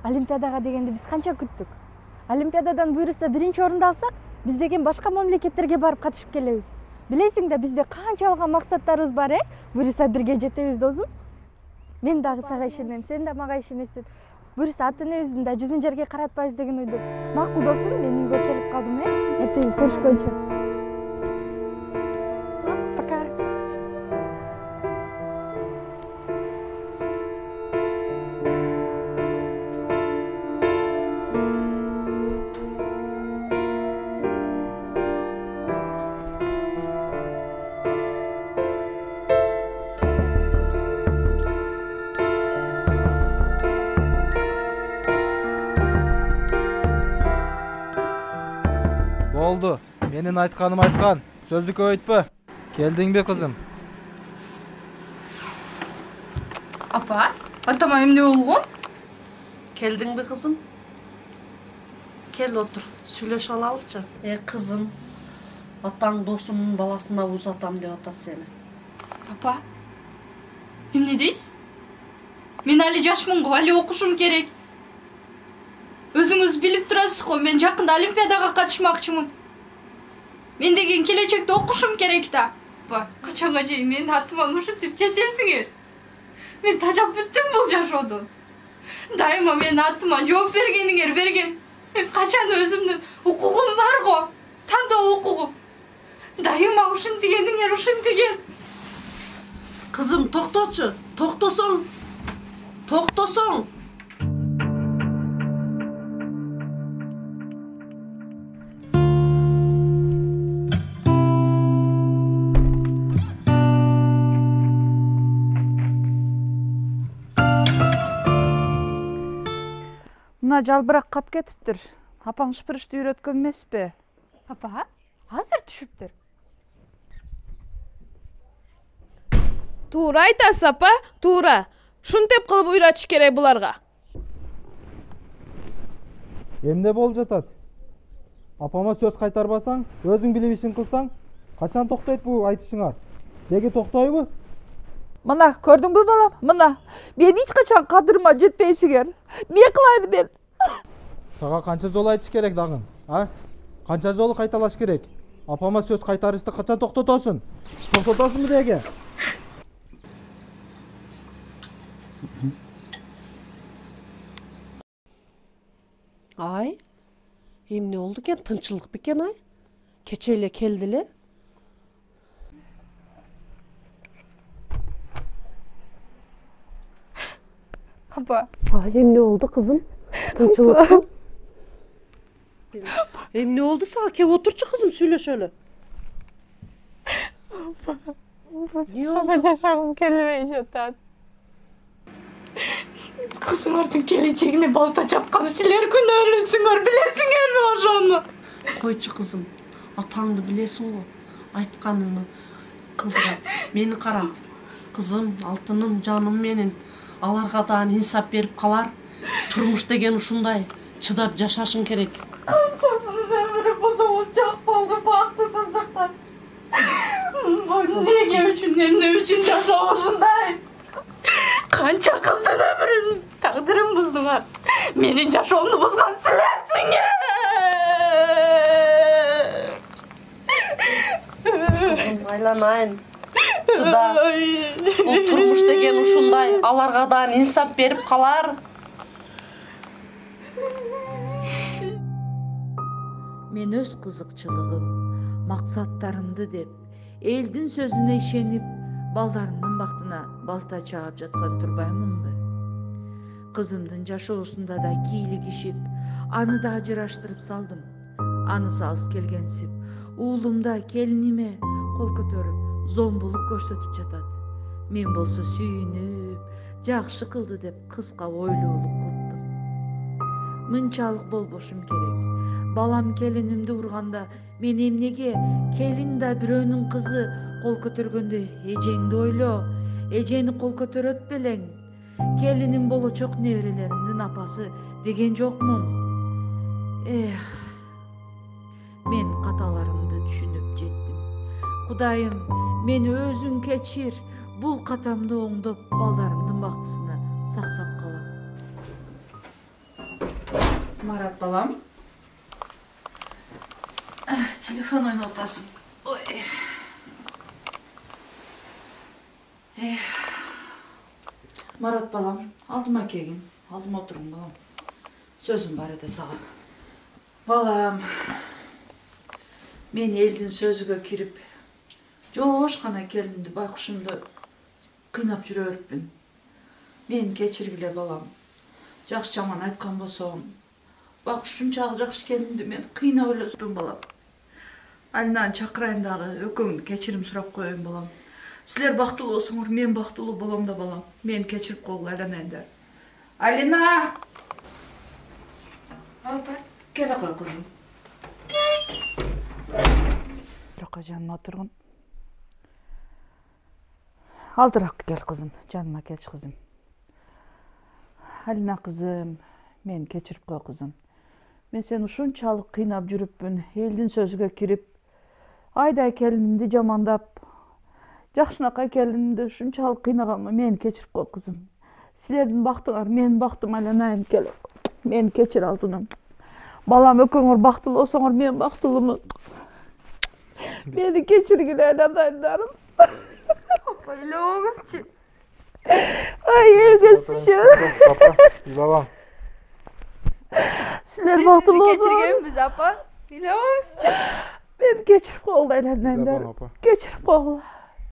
Олимпиадага дегенде биз канча күттүк. Олимпиададан буйруса биринчи орунду алсак, биз деген башка мамлекеттерге барып катышып келебиз. Билесиң да бизде канчалыган максаттарыбыз бар, Буйруса бирге жетебиз досум. Мен дагы сага ишенем, сен да мага ишенесиң. Буйруса ата энебиздин да жүзүн жерге каратпайбыз деген ойдо. Макул досум, мен үйгө келип калдым, Эртең көрүшкөнчө. Пока. Oldu. Менин айтканым айткан. Сөздү көбөйтпө. Келдиңби кызым? Апа, атама эмне болгон? Келдиңби кызым? Кел отур, сүйлөшүп алалычы. Кызым, атаң досумдун баласына узатам деп атат сени. Апа, эмне дейсиз? Мен али жашмын го, али окушум керек. Өзүңүз билип турасыз го, мен жакында Олимпиадага катышмакчымын. Мен деген келечекте окушум керек да. Апа, качанга чейин менин атыма ушинтип чечесиңер? Мен тажап бүттүм бул жашоодон. Дайыма менин атыма жооп бергениңер берген. Мен качан өзүмдүн укугум бар го, тандоо укугум. Дайыма ушинтигениңер ушинтиген. Кызым, токточу, токтосоң. Токтосоң. Мына жалбырак кап кетиптир. Апаң шыпырышты үйрөткөн эмеспи? Апа, азыр түшүптүр. Туура айтасыз, апа, туура. Шунтип кылып уйратыш керек буларга. Эмне болуп жатат? Апама сөз кайтарбасаң, өзүң билип ишин кылсаң, качан токтойт бул айтышыңар? Деги токтойбу? Мына, көрдүңбү балам? Мына, мен эч качан кадырыма жетпейсиңер. Эмне кылайын мен? Сага канча жолу айтыш керек дагы? Канча жолу кайталаш керек? Апама сөз кайтарышты качан токтотосуң? Токтотосуңбу деги? Ай, эмне болду экен? Тынчылык бекен, ай? Кече эле келди эле. Апа, Эмне болду кызым? Тынчылыкпы? Эмне болду сага? Кеп отурчу кызым, сүйлөшөлү. Апа, жашагым келбей жатат. Кызыңардын келечегине балта чапкан силер күнөөлүүсүңөр, билесиңерби ошону? Койчу кызым, атаңды билесиң го. Айтканыңды кылдыр. Мени кара. Кызым, алтыным, жаным менин. Аларга дагы инсап берип калар. Турмуш деген ушундай. Чыдап жашашың керек. Канчасынын өмүрү бузулуп болду бактысыздыктан. Эмне үчүн жашоо ушундай? Канча кыздын өмүрүн, тагдырын буздуңар. Менин жашоомду бузган силерсиңер. Кызым, айланайын. Чыда. Бул турмуш деген ушундай. Аларга дагы инсап берип калар. Мен өз кызыкчылыгым, максаттарымды деп, элдин сөзүнө ишенип, балдарымдын бактына балта чаап жаткан турбаймынбы? Кызымдын жашоосунда да кийлигишип, аны да ажыраштырып салдым. Анысы алыс келгенсип, уулум да келиниме кол көтөрүп, зомбулук көрсөтүп жатат. Мен болсо сүйүнүп, жакшы кылды деп кыска ойлуулук куттум. Мынчалык болбошум керек. Балам келинимди урганда, мен эмнеге келин да бирөөнүн кызы кол көтөргөндө эжеңди ойло, эжени кол көтөрөт белең. Келиним болочок неберелеримдин апасы деген жокмун. Мен каталарымды түшүнүп жеттим. Кудайым, мени өзүң кечир, бул катамды оңдоп, балдарымдын бактысына сактап калам. Marat balam. Telefon oynatasım. Oy. Marat balam, aldıma kelgin. Aldıma oturun balam. Sözüm var ede sağa. Balam, men eldin sözüge kirip, joşkana kelimdi bakışımda kıynap жүрörүпмүн. Men keçirgile balam. Жакшы жаман айткан болсом, бак ушунчалык жакшы келимди мен кыйнап эле балам. Алинаны чакырайын дагы экөөңдү кечирим сурап коеюн балам. Силер бактылуу болсоңор мен бактылуу болом да балам. Мен кечирип койгула айланайындар. Алина! Апа, кел ага кызым. Бирок жаныма тургун. Алдыраак кел кызым, жаныма келчи кызым. Алина кызым, мен кечирип кой кызым. Мен сени ушунчалык кыйнап жүрүпмүн, элдин сөзүгө кирип, айдай келинимди жамандап, жакшынакай келинимди ушунчалык кыйнаганга мени кечирип кой кызым. Силердин бактыңар менин бактым айланайын келип. Мени кечир алтыным. Балам экөөңөр бактылуу болсоңор мен бактылуумун. Мени кечиргиле айланайындарым. Апа, ыйлабаңызчы. Ay elgesici. Babam. Sizler baktılı olsun. Geçirgen biz apa. Bilemezsin. Ben geçirip koğla elimden. Geçirip koğla.